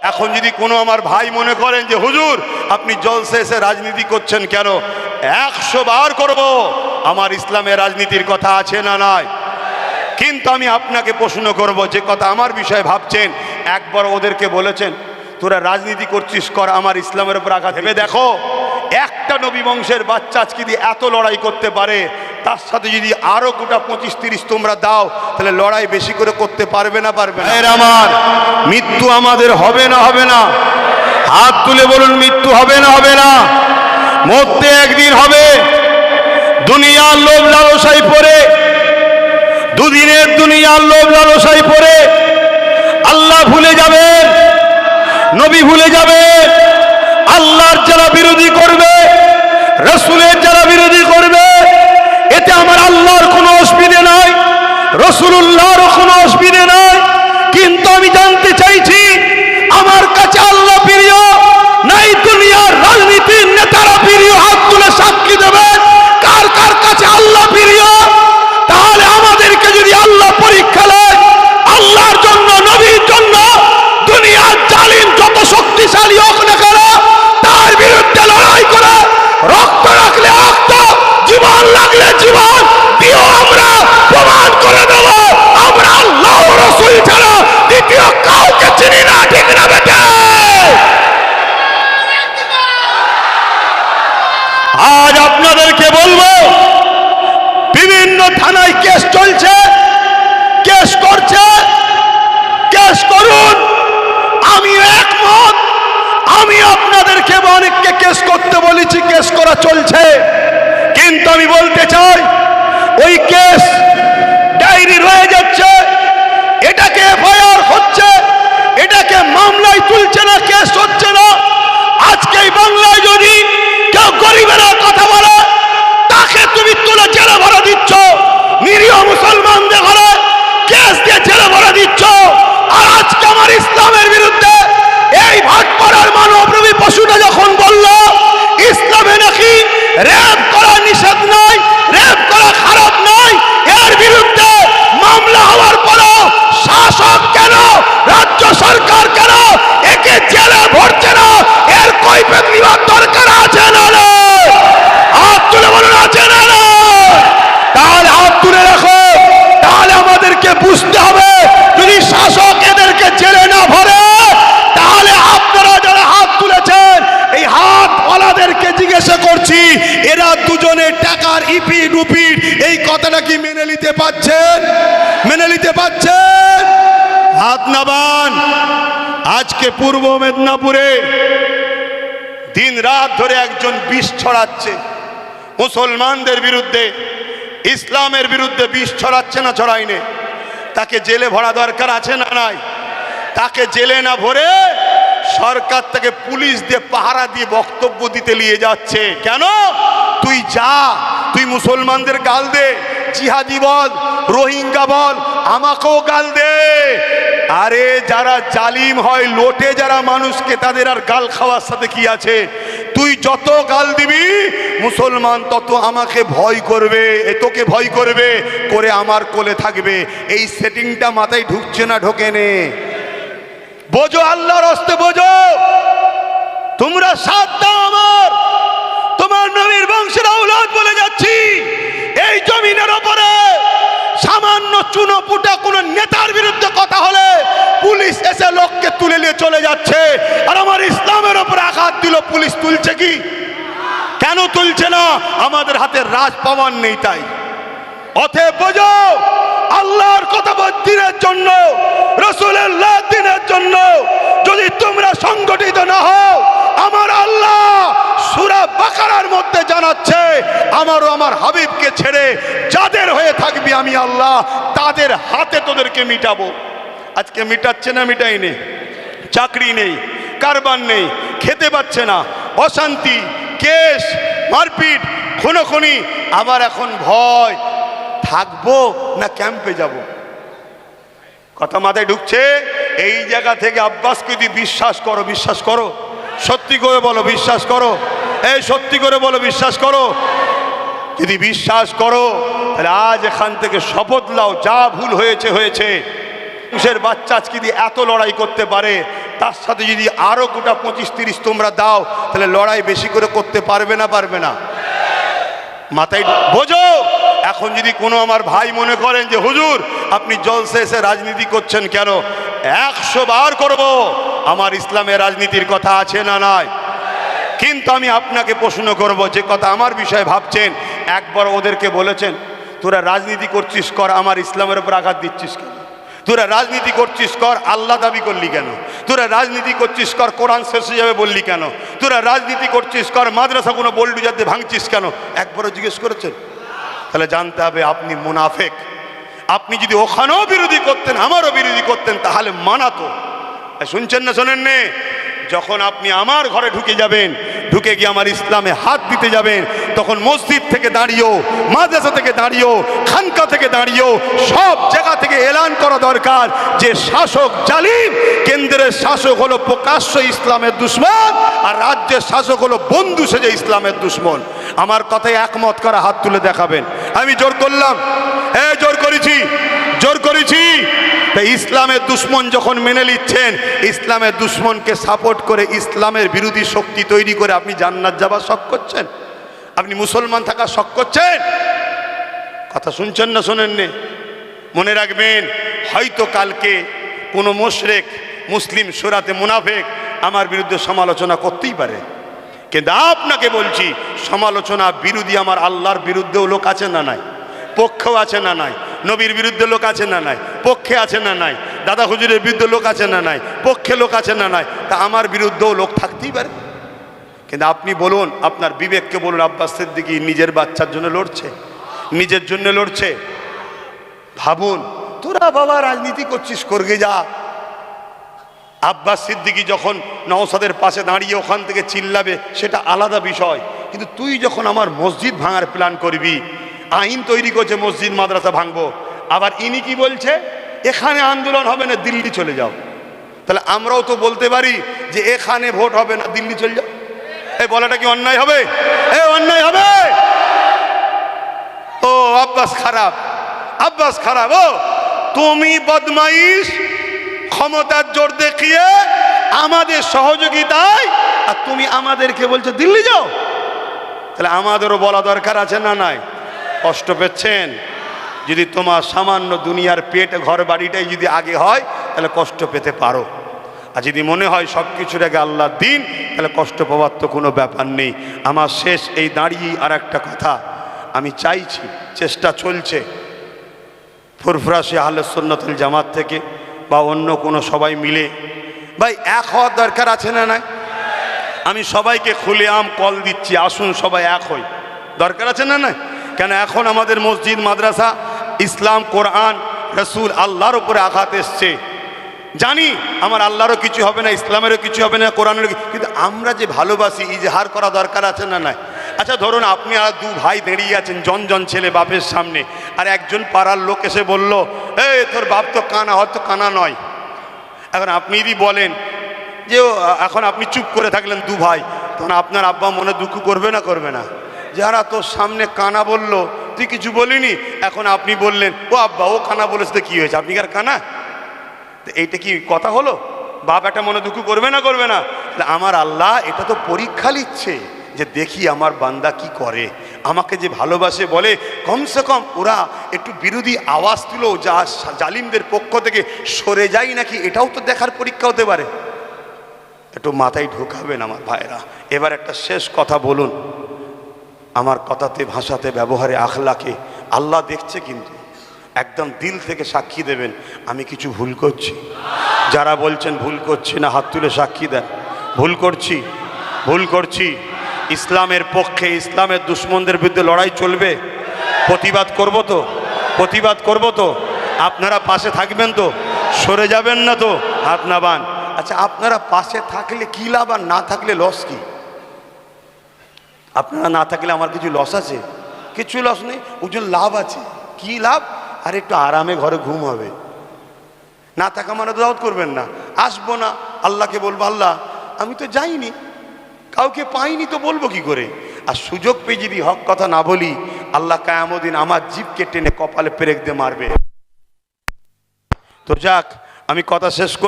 এখন যদি কোনো আমার ভাই মনে করেন যে হুজুর আপনি জলসে এসে রাজনীতি করছেন কেন, 100 বার করব আমার ইসলামে রাজনীতির কথা আছে না নাই। কিন্তু আমি আপনাকে প্রশ্ন করব, যে কথা আমার বিষয়ে ভাবছেন, একবার ওদেরকে বলেছেন তোরা রাজনীতি করছিস কর, আমার ইসলামের উপর আঘাত ভেবে দেখো। একটা নবী বংশের বাচ্চা আজকে যদি এত লড়াই করতে পারে, তার সাথে যদি আরো গোটা 25-30 তোমরা দাও, তাহলে লড়াই বেশি করে করতে পারবে না পারবে না? আমার মৃত্যু আমাদের হবে না হবে না? হাত তুলে বলুন, মৃত্যু হবে না হবে না? মরতে একদিন হবে। দুনিয়ার লোভ লালসায় পড়ে, দুদিনের দুনিয়ার লোভ লালসায় পড়ে আল্লাহ ভুলে যাবেন, নবী ভুলে যাবে। আল্লাহর যারা বিরোধী করবে, রাসূলের যারা বিরোধী করবে, এতে আমার আল্লাহর কোনো অসুবিধা নাই, রাসূলুল্লাহর কোনো অসুবিধা নাই। কিন্তু আমি জানতে চাইছি, আমার কাছে আল্লাহ প্রিয় নাই দুনিয়ার রাজনীতির নেতারা প্রিয়? হাত তুলে সাক্ষী দেবেন কার কার কাছে আল্লাহ প্রিয়। তাহলে আমাদেরকে যদি আল্লাহ পরীক্ষা নেয়, আল্লাহর জন্য, নবীর জন্য, দুনিয়ার জালিম যত শক্তিশালী হোক না কেন, তার বিরুদ্ধে লড়াই করে রক্ত রাখলে রক্ত, জীবন লাগলে জীবন দিও, আমরা প্রমাণ করে দেব আমরা আল্লাহ রাসূল ছাড়া দ্বিতীয় কাউকে চিনি না। ঠিক না বেটা? আজ আপনাদেরকে বলবো, বিভিন্ন থানায় কেস চলছে, কেস করছে, কেস করুন, আমি একমত। আমি আপনাদেরকে অনেককে কেস করতে বলেছি, কেস করা চলছে। কিন্তু আমি বলতে চাই, ওই কেস ডায়েরি রয়ে যাচ্ছে, এটাকে এফআইআর হচ্ছে, এটাকে মামলায় তুলছে না, কেস হচ্ছে না। আজকে এই বাংলায় যদি কেউ গরিবেরা কথা বলে, তাকে তুমি তুলে জেলে ভরে দিচ্ছ, নিরীহ মুসলমানদের ঘরে কেস দিয়ে জেলে ভরে দিচ্ছ। আর আজকে আমার ইসলামের বিরুদ্ধে এই ভাটপাড়ার মানবরূপী পশুটা যখন বলল ইসলামে নাকি রেপ করা নিষেধ নয়, রেপ করা খারাপ নয়, এর বিরুদ্ধে মামলা হওয়ার পরও শাসক কেন, রাজ্য সরকার কেন একে জেলে ভরছে না? এর কৈফিয়ত নেওয়ার দরকার আছে না? হাত তুলে বলুন, আছে না? তাহলে হাত তুলে রাখো। তাহলে আমাদেরকে বুঝতে হবে, যদি শাসক এদেরকে জেলে না ভরে, তাহলে আপনারা যারা হাত তুলেছেন, এই হাত ওয়ালাদেরকে জিজ্ঞাসা করছি, এরা দুজনে টাকার ইপিট উপিট এই কথাটা কি মেনে নিতে পারছেন? মেনে নিতে পারছেন? হাত নামান। আজকে পূর্ব মেদিনীপুরে দিন রাত ধরে একজন বিষ ছড়াচ্ছে মুসলমানদের বিরুদ্ধে, ইসলামের বিরুদ্ধে বিষ ছড়াচ্ছে না ছড়াইনে? তাকে জেলে ভরা দরকার আছে না নাই? তাকে জেলে না ভরে সরকার তাকে পুলিশ দিয়ে পাহারা দিয়ে বক্তব্য দিতে নিয়ে যাচ্ছে। কেন? তুই যা, তুই মুসলমানদের গাল দে, জিহাদি বল, রোহিঙ্গা বল, আমাকেও গাল দে। আরে যারা জালিম হয়, লোটে যারা মানুষকে, তাদের আর গাল খাওয়ার সাথে কি আছে? তুই যত গাল দিবি মুসলমান তত আমাকে ভয় করবে, তোকে ভয় করবে, করে আমার কোলে থাকবে। এই সেটিংটা মাথায় ঢুকছে না? ঢোকে নে? বোঝো, আল্লাহর হস্তে বোঝো। তোমরা সাথ দাও আমার, তোমার নবীর বংশের আওলাদ বলে যাচ্ছি। এই জমিনের ওপরে সামান্য চুনোপুটা কোন নেতার বিরুদ্ধে কথা হলে পুলিশ এসে লোককে তুলে নিয়ে চলে যাচ্ছে। আর আমার ইসলামের ওপরে আঘাত দিল, পুলিশ তুলছে কি? কেন তুলছে না? আমাদের হাতে রাজ পাওয়ার নেই তাই। অতএব বোঝো, আল্লাহর কথা দিনের জন্য, রাসূলুল্লাহ দিনের জন্য যদি তোমরা সংগঠিত না হও, আমার আল্লাহ সূরা বাকারার মধ্যে জানাচ্ছে, আমারও আমার হাবিবকে ছেড়ে যাদের হয়ে থাকবি আমি আল্লাহ, তাদের হাতে তোদেরকে মিটাবো। আজকে মিটাচ্ছে না? মিটাইনি। চাকরি নেই, কারবার নেই, খেতে পাচ্ছে না, অশান্তি, কেস, মারপিট, খুনোখুনি। আবার এখন ভয়, থাকবো না ক্যাম্পে যাব? কথা মাথায় ঢুকছে? এই জায়গা থেকে আব্বাসকে যদি বিশ্বাস করো, বিশ্বাস করো, সত্যি করে বলো বিশ্বাস করো, এই সত্যি করে বলো বিশ্বাস করো। যদি বিশ্বাস করো তাহলে আজ এখান থেকে শপথ নাও, যা ভুল হয়েছে হয়েছে। মানুষের বাচ্চা আজকে যদি এত লড়াই করতে পারে, তার সাথে যদি আরো গোটা 25-30 তোমরা দাও, তাহলে লড়াই বেশি করে করতে পারবে না পারবে না? মাথায় বোঝো। এখন যদি কোনো আমার ভাই মনে করেন যে হুজুর আপনি জলসে এসে রাজনীতি করছেন কেন, 100 বার করব আমার ইসলামের রাজনীতির কথা আছে না নাই, কিন্তু আমি আপনাকে প্রশ্ন করব, যে কথা আমার বিষয়ে ভাবছেন, একবার ওদেরকে বলেছেন তোরা রাজনীতি করছিস কর, আমার ইসলামের উপর আঘাত দিচ্ছিস কেন? তোরা রাজনীতি করছিস কর, আল্লাহ দাবি করলি কেন? তোরা রাজনীতি করছিস কর, কোরআন শেষ হয়ে যাবে বললি কেন? তোরা রাজনীতি করছিস কর, মাদ্রাসা কোনো বোল্ডুজাতে ভাঙছিস কেন? একবারও জিজ্ঞেস করেছেন? তাহলে জানতে হবে আপনি মুনাফেক। আপনি যদি ওখানেও বিরোধী করতেন, আমারও বিরোধী করতেন, তাহলে মানাতো। শুনছেন না শোনেন নে? যখন আপনি আমার ঘরে ঢুকে যাবেন, ঢুকে গিয়ে আমার ইসলামে হাত দিতে যাবেন, তখন মসজিদ থেকে দাঁড়িয়েও, মাদ্রাসা থেকে দাঁড়িয়েও, খানকা থেকে দাঁড়িয়েও, সব জায়গা থেকে এলান করা দরকার যে শাসক জালিম, কেন্দ্রের শাসক হলো প্রকাশ্য ইসলামের দুশ্মন, আর রাজ্যের শাসক হলো বন্ধু সেজে ইসলামের দুশ্মন। আমার কথায় একমত করা হাত তুলে দেখাবেন। আমি জোর করলাম? হ্যাঁ জোর করেছি, জোর করেছি। তাই ইসলামের দুশ্মন যখন মেনে নিচ্ছেন, ইসলামের দুশ্মনকে সাপোর্ট করে ইসলামের বিরোধী শক্তি তৈরি করে আপনি জান্নাত যাবার শখ করছেন, আপনি মুসলমান থাকার শখ করছেন। কথা শুনছেন না শোনেন নে? মনে রাখবেন, হয়তো কালকে কোনো মুশরিক মুসলিম সুরাতে মুনাফিক আমার বিরুদ্ধে সমালোচনা করতেই পারে, কিন্তু আপনাকে বলছি সমালোচনা বিরোধী আমার আল্লাহর বিরুদ্ধেও লোক আছে না নাই, পক্ষেও আছে না নাই, নবীর বিরুদ্ধে লোক আছে না নাই, পক্ষে আছে না নাই, দাদা হুজুরের বিরুদ্ধে লোক আছে না নাই, পক্ষে লোক আছে না নাই, তা আমার বিরুদ্ধেও লোক থাকতেই পারে। কিন্তু আপনি বলুন, আপনার বিবেককে বলুন, আব্বাস সিদ্দিকী নিজের বাচ্চার জন্য লড়ছে, নিজের জন্য লড়ছে। ভাবুন, তোরা বাবা রাজনীতি করছিস করগে যা। আব্বাস সিদ্দিকী যখন নওশাদের পাশে দাঁড়িয়ে ওখান থেকে চিল্লাবে সেটা আলাদা বিষয়, কিন্তু তুই যখন আমার মসজিদ ভাঙার প্ল্যান করবি, আইন তৈরি করছে মসজিদ মাদ্রাসা ভাঙবো, আবার ইনি কি বলছে এখানে আন্দোলন হবে না, দিল্লি চলে যাও। তাহলে আমরাও তো বলতে পারি যে এখানে ভোট হবে না, দিল্লি চলে যাও। এই বলাটা কি অন্যায় হবে? এ অন্যায় হবে? ও আব্বাস খারাপ, আব্বাস খারাপ। ও তুমি বদমাইশ, ক্ষমতার জোর দেখিয়ে আমাদের সহযোগিতায়, আর তুমি আমাদেরকে বলছো দিল্লি যাও। তাহলে আমাদেরও বলা দরকার আছে না নাই? কষ্ট পেচ্ছেন? যদি তোমার সামান্য দুনিয়ার পেট ঘর বাড়িটাই যদি আগে হয় তাহলে কষ্ট পেতে পারো, আর যদি মনে হয় সব কিছুর আগে আল্লাহর দিন, তাহলে কষ্ট পাওয়ার তো কোনো ব্যাপার নেই। আমার শেষ এই দাঁড়িয়ে আর একটা কথা আমি চাইছি, চেষ্টা চলছে ফুরফুরাশি আহলে সুন্নাতুল জামাত থেকে বা অন্য কোনো সবাই মিলে, ভাই এক হওয়ার দরকার আছে না নাই? আমি সবাইকে খুলেআম কল দিচ্ছি, আসুন সবাই এক হই, দরকার আছে না নাই? কেন এখন আমাদের মসজিদ মাদ্রাসা, ইসলাম, কোরআন, রসুল, আল্লাহর উপরে আঘাত এসছে। জানি আমার আল্লাহরও কিছু হবে না, ইসলামেরও কিছু হবে না, কোরআনেরও, কিন্তু আমরা যে ভালোবাসি ইজহার করা দরকার আছে না নাই? আচ্ছা ধরুন আপনি আর দু ভাই দাঁড়িয়ে আছেন, জন ছেলে বাপের সামনে, আর একজন পাড়ার লোক এসে বলল এই তোর বাপ তো কানা, হয়তো কানা নয়। এখন আপনি যদি বলেন যে এখন আপনি চুপ করে থাকলেন দু ভাই, তখন আপনার আব্বা মনে দুঃখ করবে না করবে না? যারা তোর সামনে কানা বলল তুই কিছু বলিনি, এখন আপনি বললেন ও আব্বা ও কানা বলেছে তো কি হয়েছে, আপনি কি আর কানা? এইটা কি কথা হলো? বাপ একটা মনে দুঃখ করবে না করবে না? আমার আল্লাহ এটা তো পরীক্ষা নিচ্ছে যে দেখি আমার বান্দা কি করে, আমাকে যে ভালোবাসে বলে কমসে কম ওরা একটু বিরোধী আওয়াজ তুলো, যা জালিমদের পক্ষ থেকে সরে যায় নাকি, এটাও তো দেখার পরীক্ষা হতে পারে। একটু মাথায় ঢোকাবেন আমার ভাইরা। এবার একটা শেষ কথা বলুন, আমার কথাতে, ভাষাতে, ব্যবহারে, আখলাকে আল্লাহ দেখছে, কিন্তু একদম দিল থেকে সাক্ষী দেবেন আমি কিছু ভুল করছি। যারা বলছেন ভুল করছি না, হাত তুলে সাক্ষী দেন ভুল করছি, ভুল করছি। ইসলামের পক্ষে, ইসলামের দুশ্মনদের বিরুদ্ধে লড়াই চলবে, প্রতিবাদ করব তো, প্রতিবাদ করব তো। আপনারা পাশে থাকবেন তো, সরে যাবেন না তো, হাত না বান। আচ্ছা আপনারা পাশে থাকলে কি লাভ, আর না থাকলে লস কি? আপনারা না থাকলে আমার কিছু লস আছে? কিছু লস নেই, ওজন লাভ আছে। কি লাভ? আর একটু আরামে ঘরে ঘুম হবে। না থাকা মানে দাওয়াত করবেন না, আসবো না, আল্লাহকে বলবো আল্লাহ আমি তো যাইনি, কাউকে পাইনি, তো বলবো কি করে? আর সুযোগ পেয়ে যদি হক কথা না বলি, আল্লাহ কিয়ামত দিন আমার জিভকে টেনে কপালে পেরেক দিয়ে মারবে। তো যাক, আমি কথা শেষ করি।